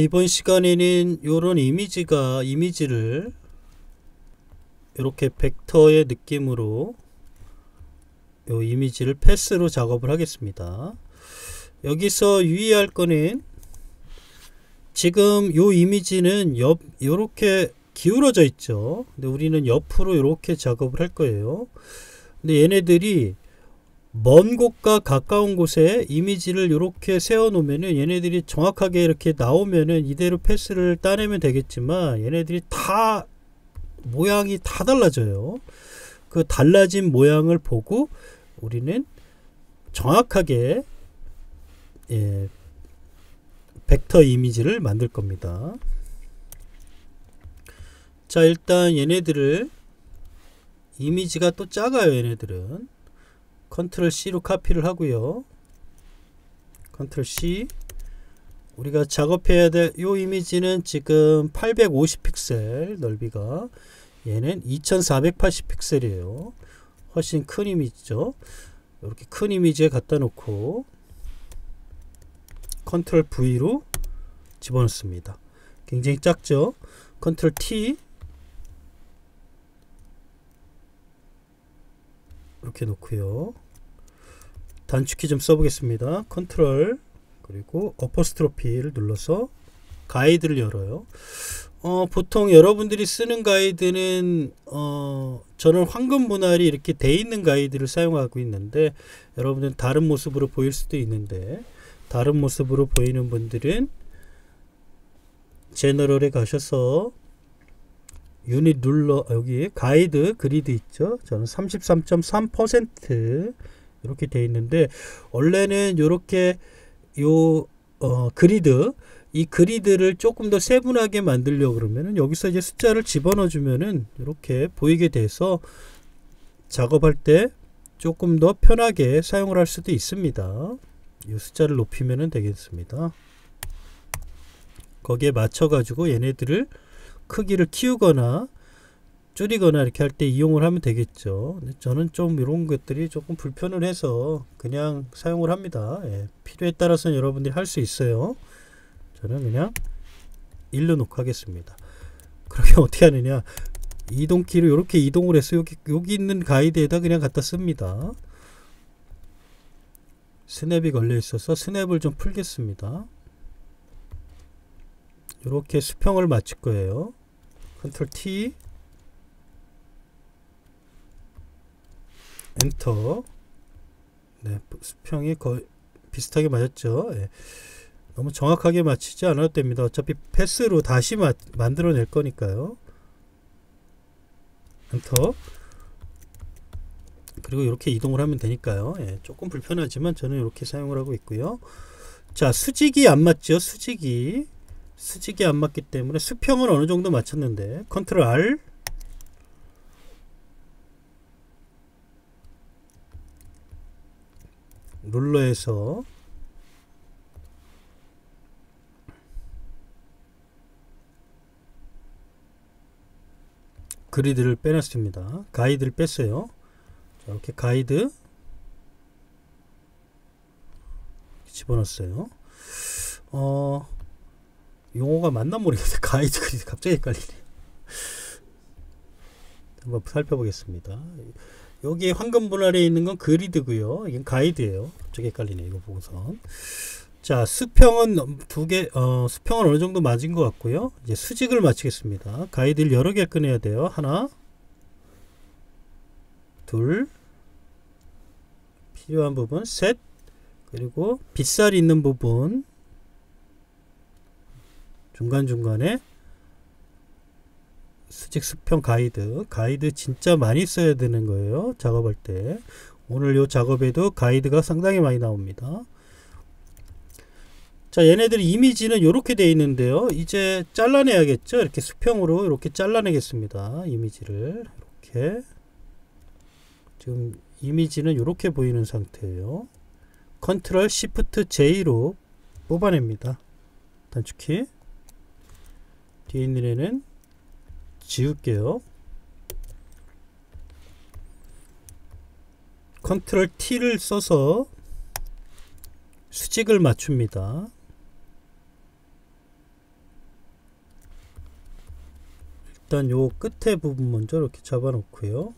이번 시간에는 요런 이미지를 이렇게 벡터의 느낌으로 요 이미지를 패스로 작업을 하겠습니다. 여기서 유의할 거는 지금 요 이미지는 요렇게 기울어져 있죠. 근데 우리는 옆으로 이렇게 작업을 할 거예요. 근데 얘네들이 먼 곳과 가까운 곳에 이미지를 이렇게 세워 놓으면은 얘네들이 정확하게 이렇게 나오면은 이대로 패스를 따내면 되겠지만 얘네들이 다 모양이 다 달라져요. 그 달라진 모양을 보고 우리는 정확하게 벡터 이미지를 만들 겁니다. 자, 일단 얘네들을 이미지가 또 작아요. 얘네들은 컨트롤 C로 카피를 하고요. 컨트롤 C. 우리가 작업해야 될 이 이미지는 지금 850 픽셀 넓이가, 얘는 2480 픽셀이에요. 훨씬 큰 이미지죠. 이렇게 큰 이미지에 갖다 놓고 컨트롤 V로 집어넣습니다. 굉장히 작죠. 컨트롤 T 이렇게 놓고요. 단축키 좀 써보겠습니다. 컨트롤 그리고 어퍼스트로피를 눌러서 가이드를 열어요. 보통 여러분들이 쓰는 가이드는 저는 황금 분할이 이렇게 돼 있는 가이드를 사용하고 있는데, 여러분들은 다른 모습으로 보일 수도 있는데, 다른 모습으로 보이는 분들은 제너럴에 가셔서 유닛 눌러, 여기 가이드 그리드 있죠. 저는 33.3% 이렇게 돼 있는데, 원래는 이렇게 그리드, 이 그리드를 조금 더 세분하게 만들려고 그러면은 여기서 이제 숫자를 집어넣어 주면은 이렇게 보이게 돼서 작업할 때 조금 더 편하게 사용을 할 수도 있습니다. 이 숫자를 높이면 되겠습니다. 거기에 맞춰 가지고 얘네들을 크기를 키우거나 줄이거나 이렇게 할 때 이용을 하면 되겠죠. 근데 저는 좀 이런 것들이 조금 불편을 해서 그냥 사용을 합니다. 필요에 따라서는 여러분들이 할 수 있어요. 저는 그냥 일로 놓고 하겠습니다. 그러면 어떻게 하느냐, 이동키로 이렇게 이동을 해서 여기 있는 가이드에다 그냥 갖다 씁니다. 스냅이 걸려 있어서 스냅을 좀 풀겠습니다. 이렇게 수평을 맞출 거예요. 컨트롤 T 엔터. 네, 수평이 거의 비슷하게 맞았죠. 너무 정확하게 맞추지 않아도 됩니다. 어차피 패스로 다시 만들어낼 거니까요. 엔터. 그리고 이렇게 이동을 하면 되니까요. 조금 불편하지만 저는 이렇게 사용을 하고 있고요. 자, 수직이 안 맞죠. 수직이 안 맞기 때문에 수평은 어느 정도 맞췄는데, 컨트롤 R 룰러에서 그리드를 빼놨습니다. 가이드를 뺐어요. 자, 이렇게 가이드 집어넣었어요. 용어가 맞나 모르겠어요. 가이드 그리드 갑자기 헷갈리네. 한번 살펴보겠습니다. 여기 황금 분할에 있는 건 그리드고요. 이건 가이드예요. 갑자기 헷갈리네, 이거 보고선. 자, 수평은 수평은 어느 정도 맞은 것 같고요. 이제 수직을 맞추겠습니다. 가이드를 여러 개 꺼내야 돼요. 하나, 둘, 필요한 부분 셋, 그리고 빗살이 있는 부분 중간중간에 수직 수평 가이드 진짜 많이 써야 되는 거예요. 작업할 때. 오늘 요 작업에도 가이드가 상당히 많이 나옵니다. 자, 얘네들 이미지는 이렇게 되어 있는데요. 이제 잘라내야겠죠. 이렇게 수평으로 이렇게 잘라내겠습니다. 이미지를 이렇게. 지금 이미지는 이렇게 보이는 상태예요. 컨트롤 시프트 J로 뽑아냅니다. 단축키. 뒤에 있는 애는 지울게요. 컨트롤 T를 써서 수직을 맞춥니다. 일단 요 끝에 부분 먼저 이렇게 잡아 놓고요.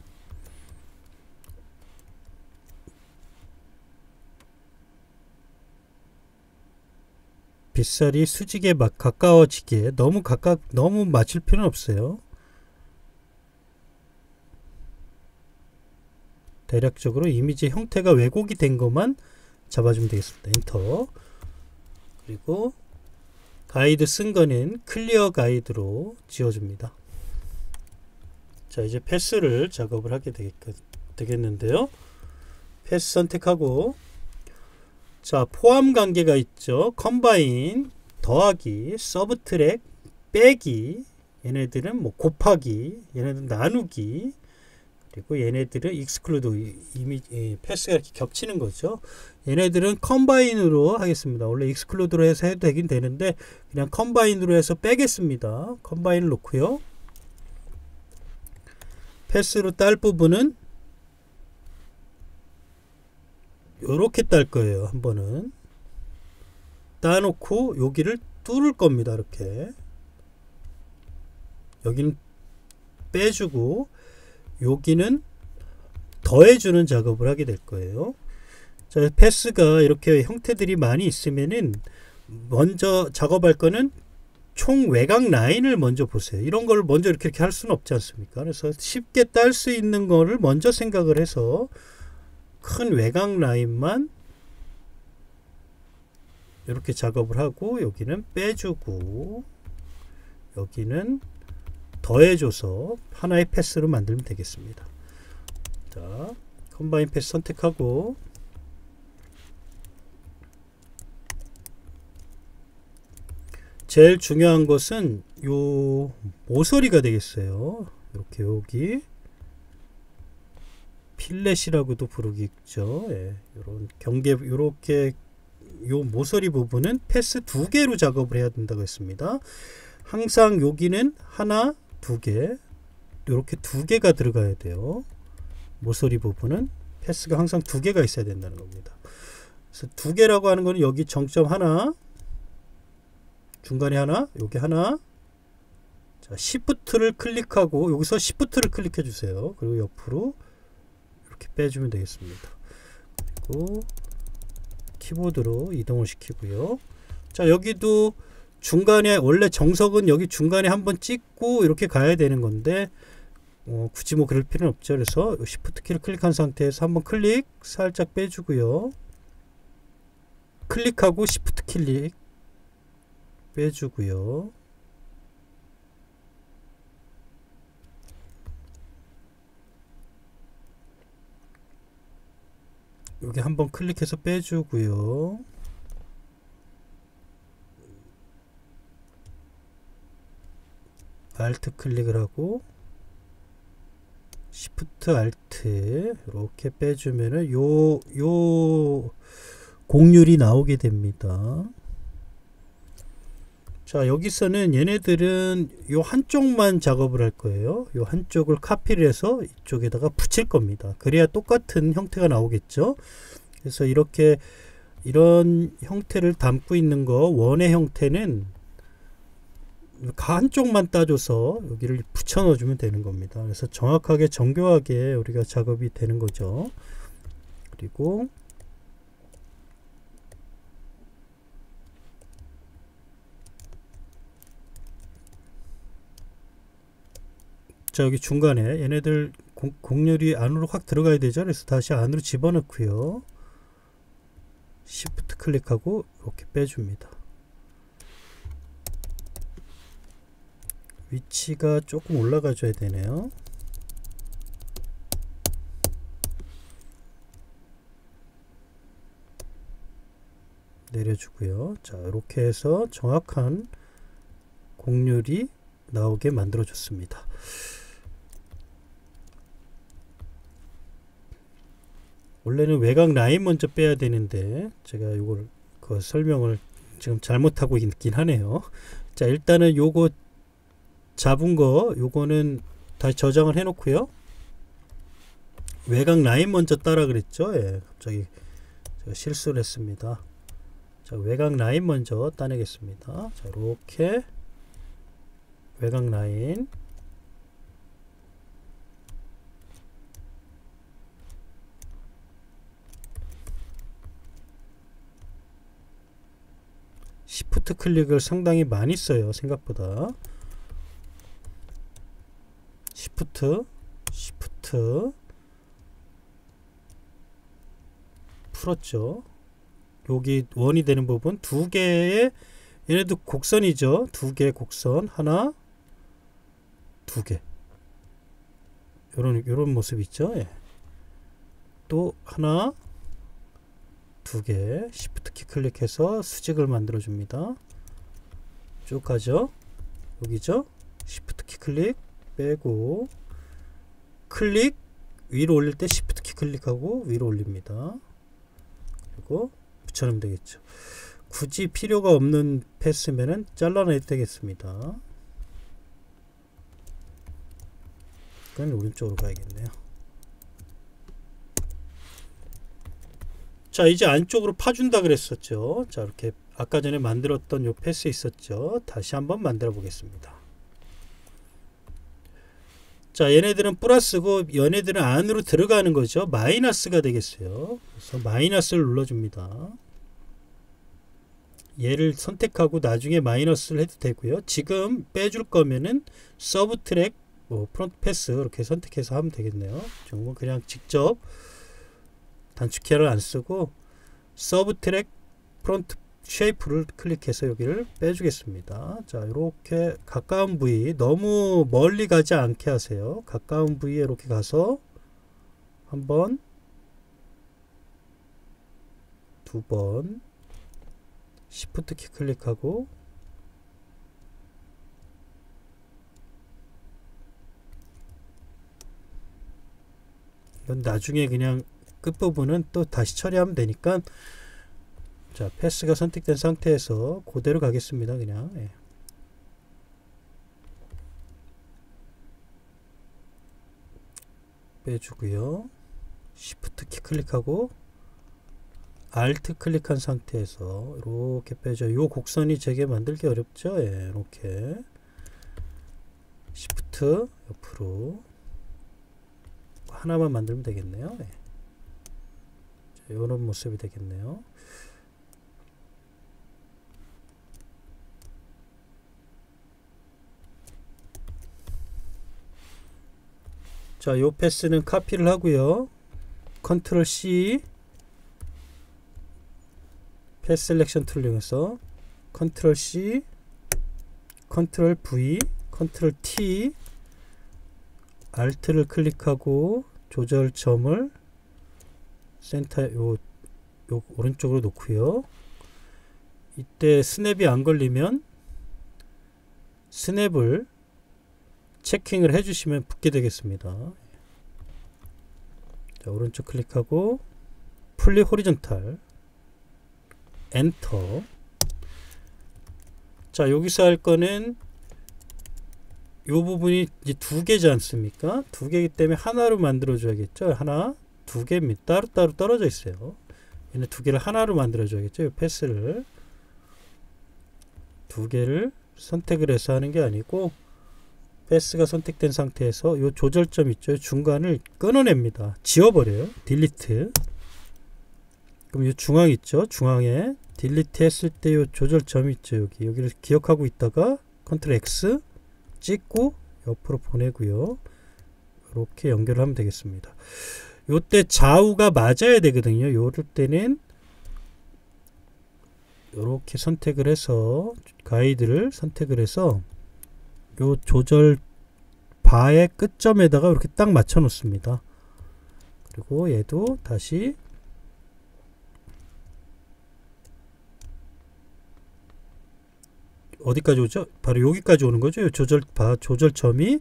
빗살이 수직에 막 가까워지게 너무 맞출 필요는 없어요. 대략적으로 이미지 형태가 왜곡이 된 것만 잡아주면 되겠습니다. 엔터. 그리고 가이드 쓴 거는 클리어 가이드로 지워줍니다. 자, 이제 패스를 작업을 하게 되겠는데요. 패스 선택하고, 자, 포함 관계가 있죠. 컴바인, 더하기, 서브트랙, 빼기, 얘네들은 뭐 곱하기, 얘네들은 나누기, 그리고 얘네들은 익스클루드, 패스가 이렇게 겹치는 거죠. 얘네들은 컴바인으로 하겠습니다. 원래 익스클루드로 해서 해도 되긴 되는데 그냥 컴바인으로 해서 빼겠습니다. 컴바인을 놓고요. 패스로 딸 부분은 요렇게 딸 거예요. 한 번은 따놓고 여기를 뚫을 겁니다. 이렇게 여기는 빼주고 여기는 더해주는 작업을 하게 될 거예요. 자, 패스가 이렇게 형태들이 많이 있으면은 먼저 작업할 거는 총 외곽 라인을 먼저 보세요. 이런 걸 먼저 이렇게 할 수는 없지 않습니까? 그래서 쉽게 딸 수 있는 거를 먼저 생각을 해서 큰 외곽 라인만 이렇게 작업을 하고 여기는 빼주고 여기는 더해줘서 하나의 패스로 만들면 되겠습니다. 자, 컴바인 패스 선택하고 제일 중요한 것은 요 모서리가 되겠어요. 이렇게 여기 필렛이라고도 부르겠죠. 예, 이런 경계 이렇게 요 모서리 부분은 패스 2개로 작업을 해야 된다고 했습니다. 항상 여기는 하나, 2개 이렇게 2개가 들어가야 돼요. 모서리 부분은 패스가 항상 2개가 있어야 된다는 겁니다. 그래서 2개라고 하는 거는 여기 정점 하나, 중간에 하나, 여기 하나. 자, Shift를 클릭하고 여기서 Shift를 클릭해 주세요. 그리고 옆으로 이렇게 빼주면 되겠습니다. 그리고 키보드로 이동을 시키고요. 자, 여기도 중간에 원래 정석은 여기 중간에 한번 찍고 이렇게 가야 되는 건데 굳이 뭐 그럴 필요는 없죠. 그래서 Shift 키를 클릭한 상태에서 한번 클릭 살짝 빼주고요. 클릭하고 Shift 클릭 빼주고요. 여기 한번 클릭해서 빼주고요. Alt 클릭을 하고 Shift Alt 이렇게 빼주면은 요 곡률이 나오게 됩니다. 자, 여기서는 얘네들은 요 한쪽만 작업을 할 거예요. 요 한쪽을 카피를 해서 이쪽에다가 붙일 겁니다. 그래야 똑같은 형태가 나오겠죠. 그래서 이런 형태를 담고 있는 거 원의 형태는 한쪽만 따줘서 여기를 붙여 넣어주면 되는 겁니다. 그래서 정확하게 정교하게 우리가 작업이 되는 거죠. 그리고 자, 여기 중간에 얘네들 곡률이 안으로 확 들어가야 되죠. 그래서 다시 안으로 집어넣고요. Shift 클릭하고 이렇게 빼줍니다. 위치가 조금 올라가 줘야 되네요. 내려주고요. 자, 이렇게 해서 정확한 곡률이 나오게 만들어 줬습니다. 원래는 외곽 라인 먼저 빼야 되는데 제가 이걸 설명을 지금 잘못하고 있긴 하네요. 자, 일단은 요거 잡은 거 요거는 다시 저장을 해 놓고요. 외곽 라인 먼저 따라 그랬죠. 예, 갑자기 제가 실수를 했습니다. 자, 외곽 라인 먼저 따내겠습니다. 자, 이렇게 외곽 라인 시프트 클릭을 상당히 많이 써요. 생각보다. 시프트 풀었죠. 여기 원이 되는 부분 두 개의, 얘네도 곡선이죠. 두 개의 곡선, 하나, 두 개. 요런 모습 있죠. 예. 또 하나, 두 개. 시프트 키 클릭해서 수직을 만들어 줍니다. 쭉 가죠. 여기죠. 시프트 키 클릭 빼고, 클릭 위로 올릴 때 시프트 키 클릭하고 위로 올립니다. 그리고 붙여놓으면 되겠죠. 굳이 필요가 없는 패스면은 잘라내도 되겠습니다. 그건 오른쪽으로 가야겠네요. 자, 이제 안쪽으로 파준다 그랬었죠. 자, 이렇게 아까 전에 만들었던 요 패스 있었죠. 다시 한번 만들어 보겠습니다. 자, 얘네들은 플러스고 얘네들은 안으로 들어가는 거죠. 마이너스가 되겠어요. 그래서 마이너스를 눌러줍니다. 얘를 선택하고 나중에 마이너스를 해도 되고요. 지금 빼줄 거면은 서브 트랙, 프론트 패스 이렇게 선택해서 하면 되겠네요. 정말 그냥 직접 단축키를 안 쓰고 서브 트랙 프론트 쉐이프를 클릭해서 여기를 빼주겠습니다. 자, 이렇게 가까운 부위, 너무 멀리 가지 않게 하세요. 가까운 부위에 이렇게 가서 한번, 두 번, 시프트 키 클릭하고 이건 나중에 그냥 끝부분은 또 다시 처리하면 되니까. 자, 패스가 선택된 상태에서 그대로 가겠습니다. 그냥 예. 빼주고요. 시프트 키 클릭하고 알트 클릭한 상태에서 이렇게 빼죠. 요 곡선이 되게 만들기 어렵죠. 예, 이렇게 시프트 옆으로 하나만 만들면 되겠네요. 예. 자, 요런 모습이 되겠네요. 자, 요 패스는 카피를 하고요. 컨트롤 C, 패스 셀렉션 툴 이용해서 컨트롤 C, 컨트롤 V, 컨트롤 T, 알트를 클릭하고 조절점을 센터 요 오른쪽으로 놓고요. 이때 스냅이 안 걸리면 스냅을 체킹을 해주시면 붙게 되겠습니다. 자, 오른쪽 클릭하고 풀리 호리존탈 엔터. 자, 여기서 할 거는 요 부분이 이제 두 개지 않습니까? 두 개이기 때문에 하나로 만들어 줘야겠죠. 하나, 두 개입니다. 따로따로 떨어져 있어요. 얘는 두 개를 하나로 만들어 줘야겠죠. 이 패스를 두 개를 선택을 해서 하는 게 아니고, 패스가 선택된 상태에서 요 조절점 있죠. 중간을 끊어냅니다. 지워버려요. 딜리트. 그럼 요 중앙 있죠. 중앙에 딜리트 했을 때 요 조절점 있죠. 여기를 기억하고 있다가 컨트롤 X 찍고 옆으로 보내고요. 이렇게 연결을 하면 되겠습니다. 요때 좌우가 맞아야 되거든요. 요럴 때는 이렇게 선택을 해서 가이드를 선택을 해서 요 조절 바의 끝점에다가 이렇게 딱 맞춰 놓습니다. 그리고 얘도 다시 어디까지 오죠? 바로 여기까지 오는 거죠. 요 조절 바 조절점이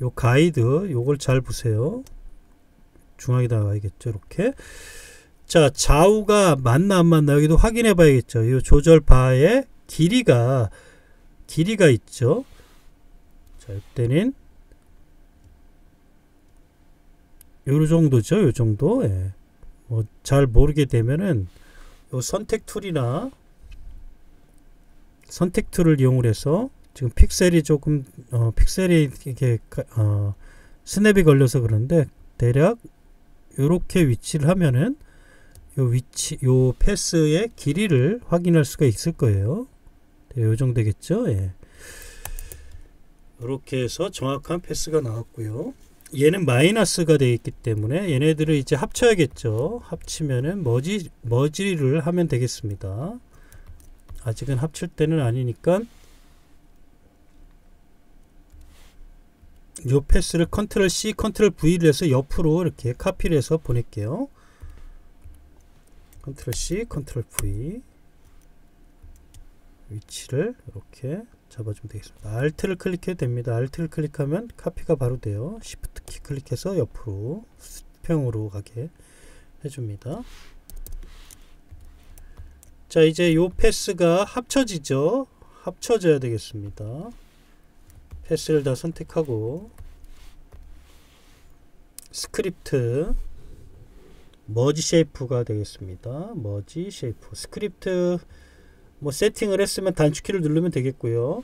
요 가이드 요걸 잘 보세요. 중앙에다 와야겠죠. 이렇게. 자, 좌우가 맞나 안 맞나 여기도 확인해 봐야겠죠. 이 조절 바의 길이가 있죠. 자, 이때는 요 정도죠. 요 정도. 예. 뭐 잘 모르게 되면은 요 선택 툴이나 선택 툴을 이용을 해서 지금 픽셀이 조금 픽셀이 이렇게 스냅이 걸려서 그런데 대략 요렇게 위치를 하면은 요 패스의 길이를 확인할 수가 있을 거예요. 요 정도 되겠죠. 예. 이렇게 해서 정확한 패스가 나왔고요. 얘는 마이너스가 되어 있기 때문에 얘네들을 이제 합쳐야겠죠. 합치면은 머지를 하면 되겠습니다. 아직은 합칠 때는 아니니까 요 패스를 컨트롤 C, 컨트롤 V를 해서 옆으로 이렇게 카피를 해서 보낼게요. 컨트롤 C, 컨트롤 V 위치를 이렇게 잡아주면 되겠습니다. Alt를 클릭해도 됩니다. Alt를 클릭하면 카피가 바로 돼요. Shift 키 클릭해서 옆으로 수평으로 가게 해줍니다. 자, 이제 요 패스가 합쳐지죠. 합쳐져야 되겠습니다. 패스를 다 선택하고 스크립트 머지 쉐이프가 되겠습니다. 머지 쉐이프 스크립트 뭐 세팅을 했으면 단축키를 누르면 되겠고요.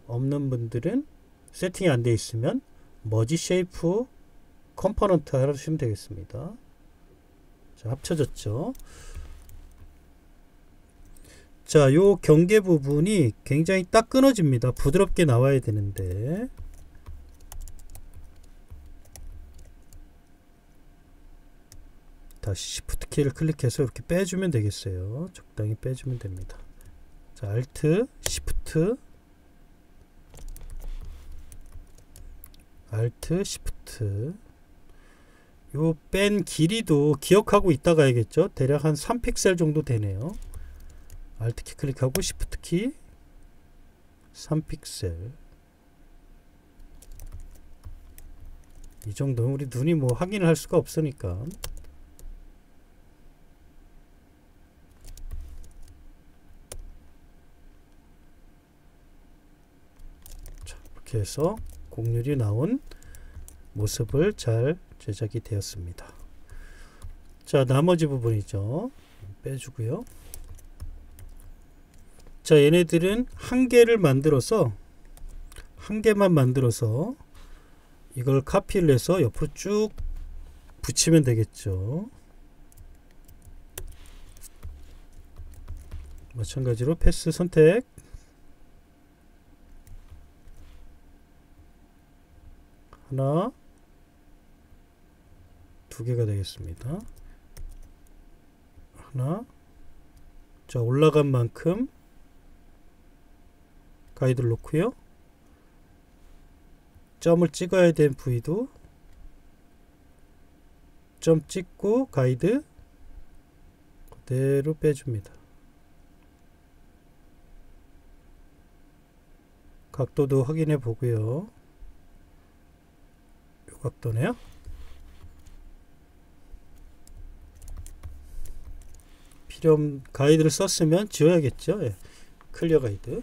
없는 분들은 세팅이 안 되어 있으면 머지 쉐이프 컴포넌트 하시면 되겠습니다. 자, 합쳐졌죠. 자, 요 경계 부분이 굉장히 딱 끊어집니다. 부드럽게 나와야 되는데 다시 Shift 키를 클릭해서 이렇게 빼주면 되겠어요. 적당히 빼주면 됩니다. 자, Alt, Shift, Alt, Shift. 요 뺀 길이도 기억하고 있다 가야겠죠. 대략 한 3픽셀 정도 되네요. Alt 키 클릭하고 Shift 키 3픽셀. 이 정도는 우리 눈이 뭐 확인을 할 수가 없으니까. 자, 이렇게 해서 곡률이 나온 모습을 잘 제작이 되었습니다. 자, 나머지 부분이죠. 빼주고요. 자, 얘네들은 한 개만 만들어서 이걸 카피를 해서 옆으로 쭉 붙이면 되겠죠. 마찬가지로 패스 선택 하나 두 개가 되겠습니다. 하나. 자, 올라간 만큼 가이드를 놓고요. 점을 찍어야 된 부위도 점 찍고 가이드 그대로 빼줍니다. 각도도 확인해 보고요. 이 각도네요. 가이드를 썼으면 지워야겠죠. 예. 클리어 가이드.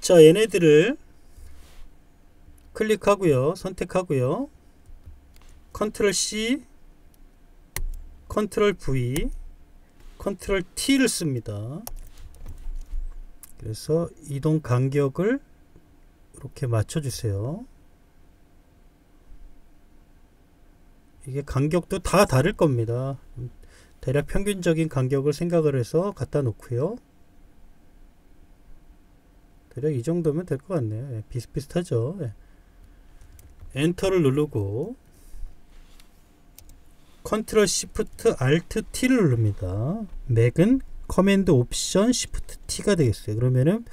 자, 얘네들을 클릭하고요. 선택하고요. 컨트롤 C, 컨트롤 V, 컨트롤 T를 씁니다. 그래서 이동 간격을 이렇게 맞춰주세요. 이게 간격도 다 다를 겁니다. 대략 평균적인 간격을 생각을 해서 갖다 놓고요. 대략 이 정도면 될 것 같네요. 예, 비슷비슷하죠. 예. 엔터를 누르고 컨트롤 시프트 알트 T를 누릅니다. 맥은 커맨드 옵션 시프트 T가 되겠어요. 그러면은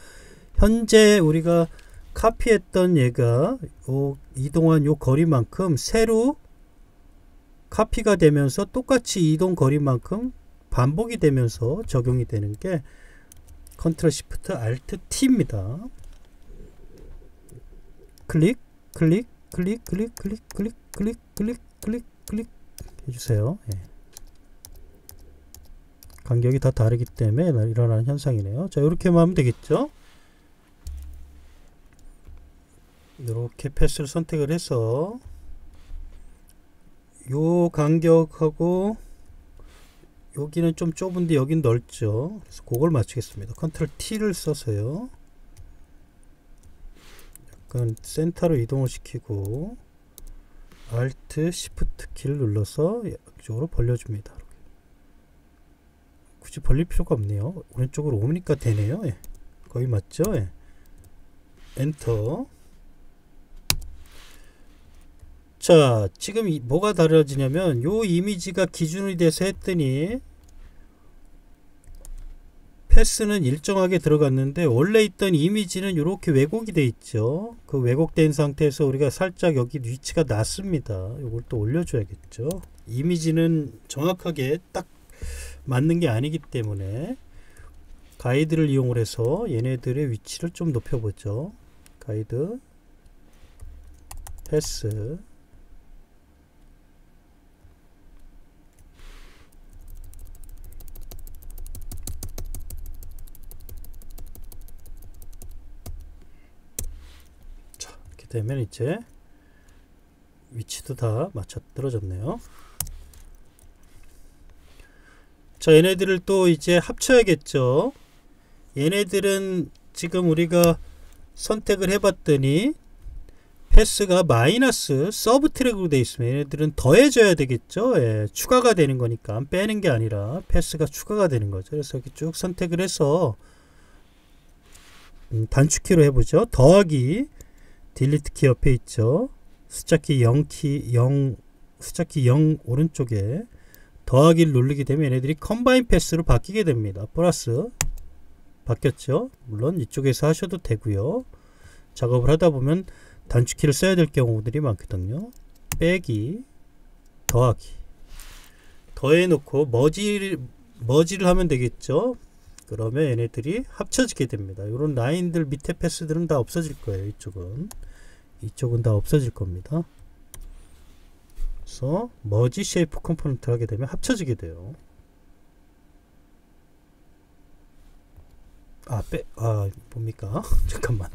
현재 우리가 카피했던 얘가 이동한 요 거리만큼 새로 카피가 되면서 똑같이 이동 거리만큼 반복이 되면서 적용이 되는 게 컨트롤 시프트 알트 T입니다. 클릭 클릭 클릭 클릭 클릭 클릭 클릭 클릭 클릭 클릭 해주세요. 예. 간격이 다 다르기 때문에 일어나는 현상이네요. 자, 이렇게만 하면 되겠죠. 이렇게 패스를 선택을 해서 요 간격하고 여기는 좀 좁은데 여긴 넓죠. 그래서 그걸 맞추겠습니다. 컨트롤 T를 써서요. 약간 센터로 이동을 시키고 Alt Shift 키를 눌러서 이쪽으로 벌려줍니다. 굳이 벌릴 필요가 없네요. 오른쪽으로 오니까 되네요. 예. 거의 맞죠? 예. 엔터. 자, 지금 뭐가 달라지냐면 요 이미지가 기준이 돼서 했더니 패스는 일정하게 들어갔는데 원래 있던 이미지는 이렇게 왜곡이 돼 있죠. 그 왜곡된 상태에서 우리가 살짝 여기 위치가 낮습니다. 이걸 또 올려줘야겠죠. 이미지는 정확하게 딱 맞는 게 아니기 때문에 가이드를 이용을 해서 얘네들의 위치를 좀 높여보죠. 가이드 패스 되면 이제 위치도 다 맞춰 떨어졌네요. 자, 얘네들을 또 이제 합쳐야겠죠. 얘네들은 지금 우리가 선택을 해봤더니 패스가 마이너스 서브 트랙으로 되어 있으면 얘네들은 더해져야 되겠죠. 예, 추가가 되는 거니까 빼는 게 아니라 패스가 추가가 되는 거죠. 그래서 이렇게 쭉 선택을 해서 단축키로 해보죠. 더하기 딜리트 키 옆에 있죠. 숫자키 0키 0 숫자키 0 오른쪽에 더하기를 누르게 되면 얘네들이 컴바인 패스로 바뀌게 됩니다. 플러스 바뀌었죠. 물론 이쪽에서 하셔도 되고요. 작업을 하다 보면 단축키를 써야 될 경우들이 많거든요. 빼기 더하기 더해 놓고 머지를 하면 되겠죠. 그러면 얘네들이 합쳐지게 됩니다. 이런 라인들 밑에 패스들은 다 없어질 거예요. 이쪽은 다 없어질 겁니다. 그래서 머지 쉐이프 컴포넌트를 하게 되면 합쳐지게 돼요. 뭡니까? 잠깐만.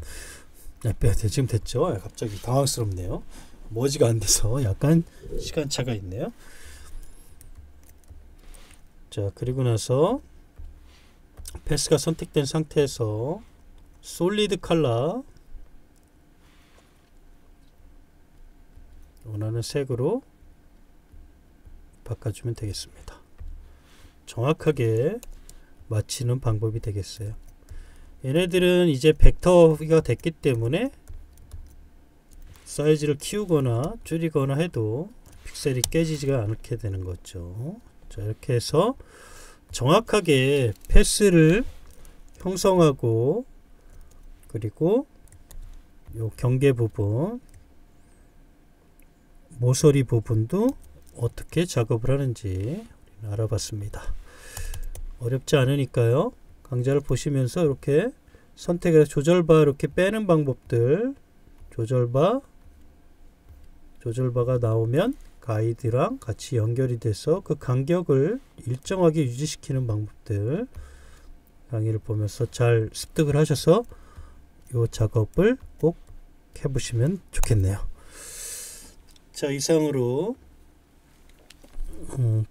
지금 됐죠? 갑자기 당황스럽네요. 머지가 안 돼서 약간 시간차가 있네요. 자, 그리고 나서 패스가 선택된 상태에서 솔리드 컬러 원하는 색으로 바꿔주면 되겠습니다. 정확하게 맞추는 방법이 되겠어요. 얘네들은 이제 벡터가 됐기 때문에 사이즈를 키우거나 줄이거나 해도 픽셀이 깨지지가 않게 되는 거죠. 자, 이렇게 해서 정확하게 패스를 형성하고 그리고 요 경계 부분 모서리 부분도 어떻게 작업을 하는지 알아봤습니다. 어렵지 않으니까요. 강좌를 보시면서 이렇게 선택해서 조절바 이렇게 빼는 방법들 조절바가 나오면 가이드랑 같이 연결이 돼서 그 간격을 일정하게 유지시키는 방법들 강의를 보면서 잘 습득을 하셔서 이 작업을 꼭 해보시면 좋겠네요. 자, 이상으로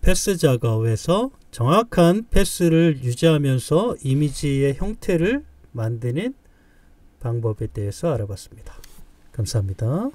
패스 작업에서 정확한 패스를 유지하면서 이미지의 형태를 만드는 방법에 대해서 알아봤습니다. 감사합니다.